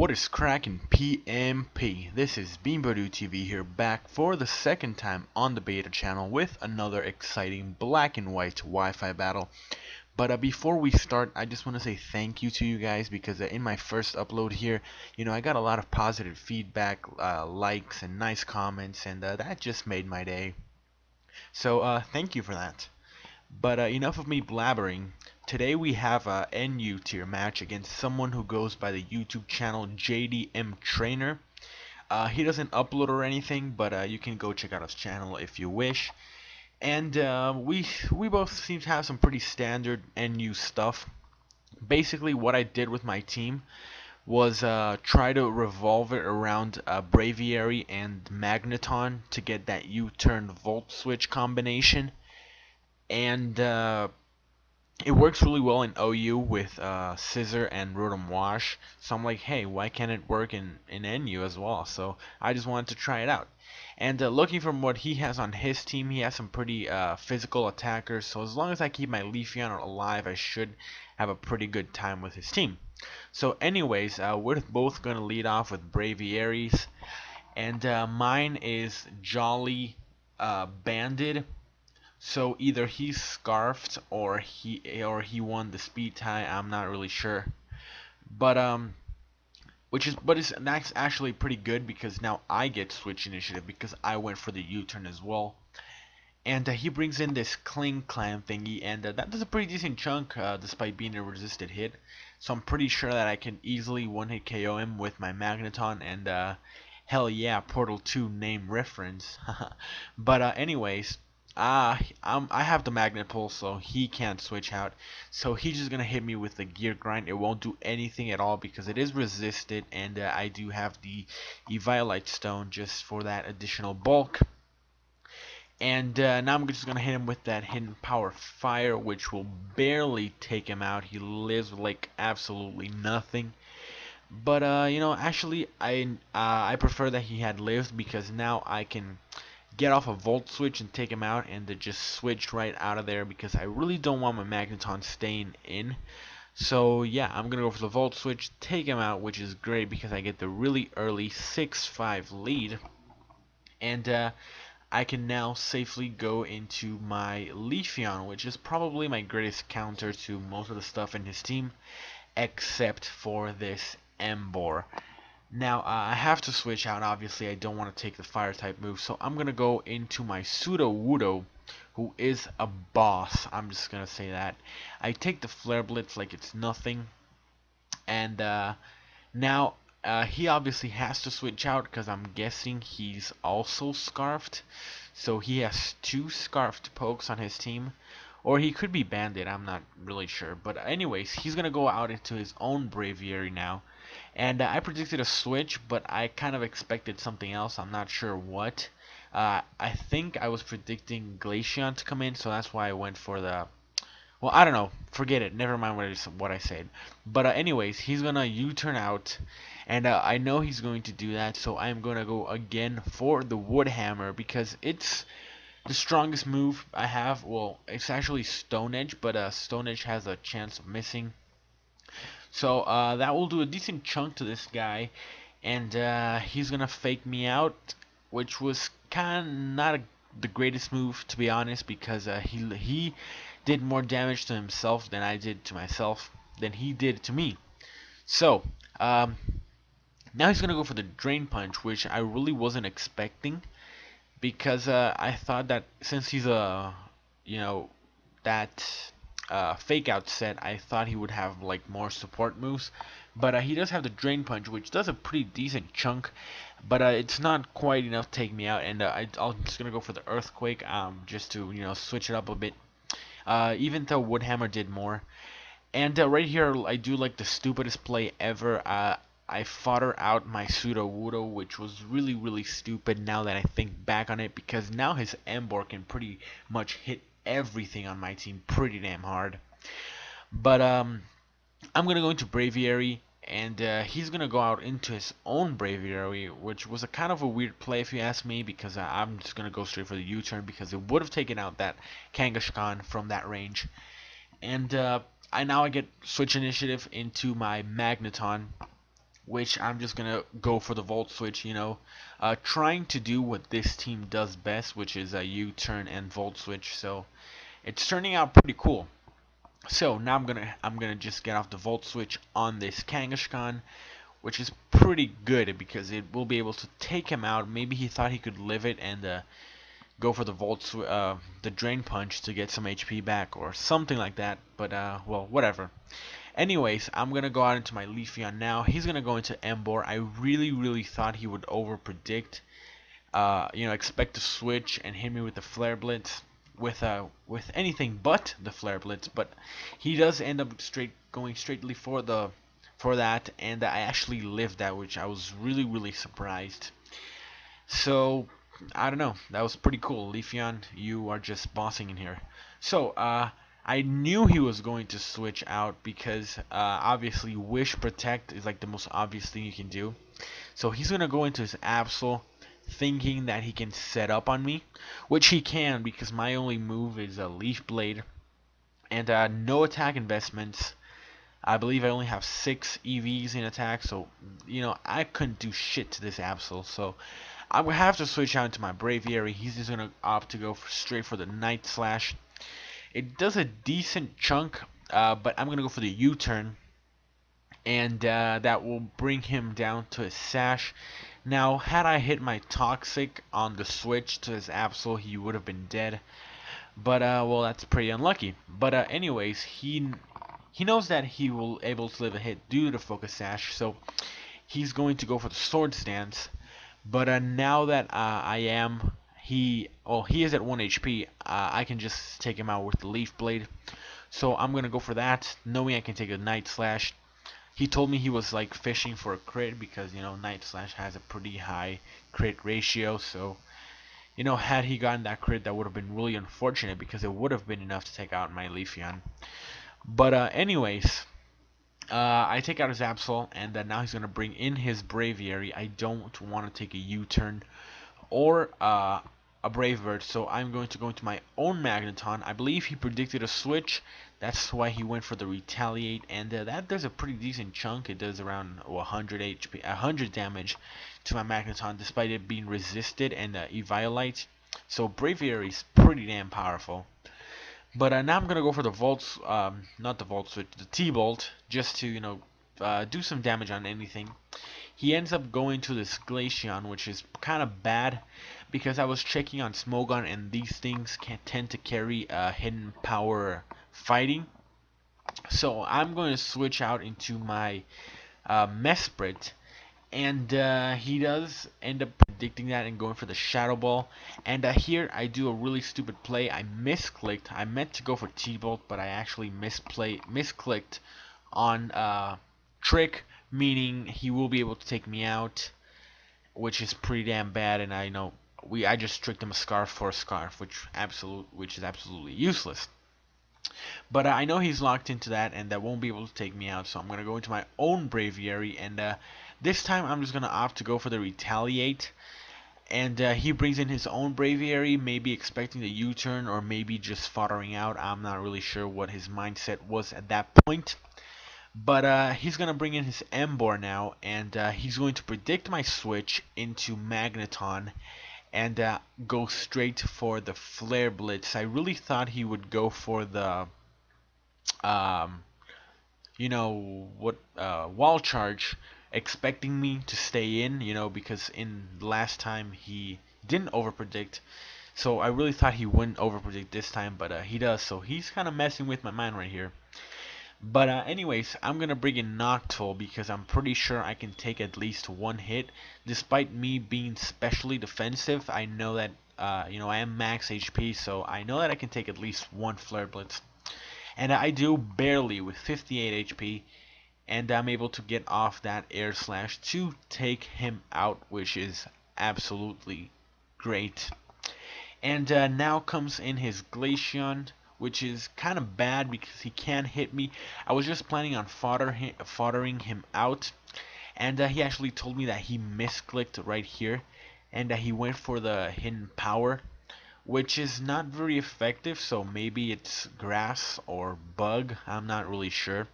What is crackin' PMP? This is BimboDudeTV here, back for the second time on the beta channel with another exciting black and white Wi-Fi battle. But before we start, I just want to say thank you to you guys because in my first upload here, I got a lot of positive feedback, likes, and nice comments, and that just made my day. So thank you for that. But enough of me blabbering. Today we have a NU tier match against someone who goes by the YouTube channel JDMTrainer. He doesn't upload or anything, but you can go check out his channel if you wish. And we both seem to have some pretty standard NU stuff. Basically, what I did with my team was try to revolve it around Braviary and Magneton to get that U-turn Volt Switch combination. And it works really well in OU with Scissor and Rotom Wash, so I'm like, hey, why can't it work in NU as well? So I just wanted to try it out. And looking from what he has on his team, he has some pretty physical attackers, so as long as I keep my Leafeon alive, I should have a pretty good time with his team. So anyways, we're both going to lead off with Braviaries, and mine is Jolly Banded. So either he's scarfed or he won the speed tie. I'm not really sure, but that's actually pretty good because now I get switch initiative because I went for the U-turn as well. And he brings in this Cling Clan thingy, and that does a pretty decent chunk despite being a resisted hit. So I'm pretty sure that I can easily one-hit KO him with my Magneton, and hell yeah, Portal 2 name reference. But anyways. I have the Magnet Pull, so he can't switch out. So he's just gonna hit me with the Gear Grind. It won't do anything at all because it is resisted, and I do have the Eviolite Stone just for that additional bulk. And now I'm just gonna hit him with that Hidden Power Fire, which will barely take him out. He lives with like absolutely nothing. But actually, I prefer that he had lived because now I can get off a Volt Switch and take him out, and to just switch right out of there because I really don't want my Magneton staying in. So yeah, I'm gonna go for the Volt Switch, take him out, which is great because I get the really early 6-5 lead, and I can now safely go into my Leafeon, which is probably my greatest counter to most of the stuff in his team, except for this Emboar. Now, I have to switch out. Obviously, I don't want to take the Fire-type move, so I'm going to go into my Sudowoodo, who is a boss. I'm just going to say that. I take the Flare Blitz like it's nothing, and now he obviously has to switch out because I'm guessing he's also Scarfed. So he has 2 Scarfed Pokes on his team, or he could be Banded, I'm not really sure. But anyways, he's going to go out into his own Braviary now. And I predicted a switch, but I kind of expected something else. I'm not sure what. I think I was predicting Glaceon to come in, so that's why I went for the... Well, I don't know. Forget it. Never mind what I said. But anyways, he's going to U-turn out, and I know he's going to do that, so I'm going to go again for the Wood Hammer because it's the strongest move I have. Well, it's actually Stone Edge, but Stone Edge has a chance of missing. So that will do a decent chunk to this guy, and he's gonna fake me out, which was kind of not the greatest move, to be honest, because he did more damage to himself than I did to myself than he did to me. So now he's gonna go for the Drain Punch, which I really wasn't expecting because I thought that since he's a fake out set, I thought he would have like more support moves, but he does have the Drain Punch, which does a pretty decent chunk, but it's not quite enough to take me out, and I'm just gonna go for the Earthquake, just to switch it up a bit, even though Woodhammer did more. And right here I do like the stupidest play ever. I fodder out my Sudowoodo, which was really stupid now that I think back on it, because now his Emboar can pretty much hit everything on my team pretty damn hard. But I'm gonna go into Braviary, and he's gonna go out into his own Braviary, which was a kind of a weird play if you ask me, because I'm just gonna go straight for the U-turn because it would have taken out that Kangaskhan from that range. And I get switch initiative into my Magneton, which I'm just gonna go for the Volt Switch, trying to do what this team does best, which is a U-turn and Volt Switch. So it's turning out pretty cool. So now I'm gonna just get off the Volt Switch on this Kangaskhan, which is pretty good because it will be able to take him out. Maybe he thought he could live it and go for the the Drain Punch to get some HP back or something like that. But well, whatever. Anyways, I'm gonna go out into my Leafeon now. He's gonna go into Emboar. I really thought he would over predict, expect to switch and hit me with the Flare Blitz with anything but the Flare Blitz, but he does end up going straightly for that, and I actually lived that, which I was really surprised. So I don't know, that was pretty cool. Leafeon, you are just bossing in here. So I knew he was going to switch out because obviously Wish Protect is like the most obvious thing you can do. So he's gonna go into his Absol thinking that he can set up on me, which he can because my only move is a Leaf Blade and no attack investments. I believe I only have 6 EVs in attack, so I couldn't do shit to this Absol. So I would have to switch out into my Braviary. He's just gonna opt to go straight for the Night Slash. It does a decent chunk, but I'm gonna go for the U-turn, and that will bring him down to his Sash. Now, had I hit my Toxic on the switch to his Absol, he would have been dead. But well, that's pretty unlucky. But anyways, he knows that he will able to live a hit due to Focus Sash, so he's going to go for the Sword Stance. But now that he is at 1 HP, I can just take him out with the Leaf Blade. So I'm gonna go for that, knowing I can take a Night Slash. He told me he was like fishing for a crit because Night Slash has a pretty high crit ratio. So had he gotten that crit, that would have been really unfortunate because it would have been enough to take out my Leafeon. But anyways, I take out his Absol, and now he's gonna bring in his Braviary. I don't want to take a U-turn or a Brave Bird, so I'm going to go into my own Magneton. I believe he predicted a switch. That's why he went for the Retaliate, and that does a pretty decent chunk. It does around 100 HP, 100 damage to my Magneton, despite it being resisted and Eviolite. So Braviary is pretty damn powerful. But now I'm gonna go for the not the Volt Switch, the T-Bolt, just to do some damage on anything. He ends up going to this Glaceon, which is kind of bad because I was checking on Smogon, and these things can tend to carry hidden power fighting. So I'm going to switch out into my Mesprit, and he does end up predicting that and going for the Shadow Ball. And here I do a really stupid play. I misclicked. I meant to go for T-Bolt, but I actually misclicked on Trick, meaning he will be able to take me out, which is pretty damn bad. And I just tricked him a Scarf for a Scarf, which is absolutely useless. But I know he's locked into that, and that won't be able to take me out. So I'm gonna go into my own Braviary, and this time I'm just gonna opt to go for the Retaliate. And he brings in his own Braviary, maybe expecting the U-turn or maybe just foddering out. I'm not really sure what his mindset was at that point. But he's going to bring in his Emboar now, and he's going to predict my switch into Magneton and go straight for the Flare Blitz. I really thought he would go for the, Wall Charge, expecting me to stay in, because in the last time he didn't overpredict. So I really thought he wouldn't overpredict this time, but he does. So he's kind of messing with my mind right here. But anyways, I'm going to bring in Noctowl because I'm pretty sure I can take at least one hit. Despite me being specially defensive, I know that, I am max HP, so I know that I can take at least one Flare Blitz. And I do barely with 58 HP, and I'm able to get off that Air Slash to take him out, which is absolutely great. And now comes in his Glaceon, which is kind of bad because he can't hit me. I was just planning on foddering him out, and he actually told me that he misclicked right here, and he went for the hidden power, which is not very effective. So maybe it's grass or bug, I'm not really sure.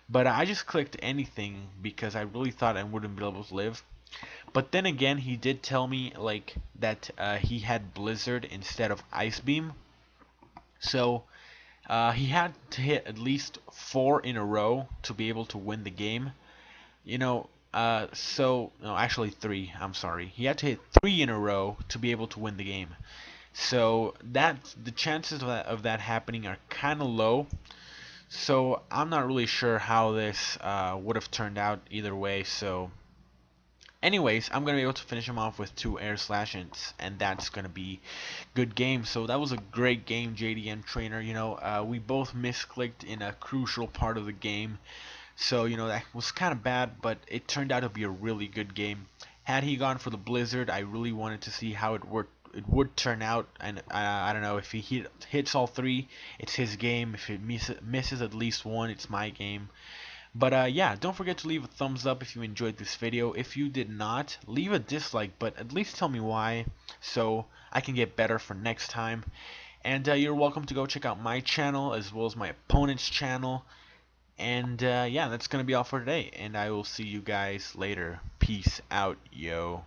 But I just clicked anything because I really thought I wouldn't be able to live. But then again, he did tell me like that he had Blizzard instead of Ice Beam. So he had to hit at least 4 in a row to be able to win the game. No, actually 3. I'm sorry. He had to hit 3 in a row to be able to win the game. So the chances of that happening are kind of low. So I'm not really sure how this would have turned out either way. So anyways, I'm gonna be able to finish him off with 2 air slashes, and that's gonna be good game. So that was a great game, JDMTrainer. We both misclicked in a crucial part of the game. So that was kind of bad, but it turned out to be a really good game. Had he gone for the Blizzard, I really wanted to see how it would turn out, and I don't know if he hits all 3, it's his game. If it misses at least 1, it's my game. But yeah, don't forget to leave a thumbs up if you enjoyed this video. If you did not, leave a dislike, but at least tell me why, so I can get better for next time. And you're welcome to go check out my channel as well as my opponent's channel. And yeah, that's gonna be all for today, and I will see you guys later. Peace out, yo.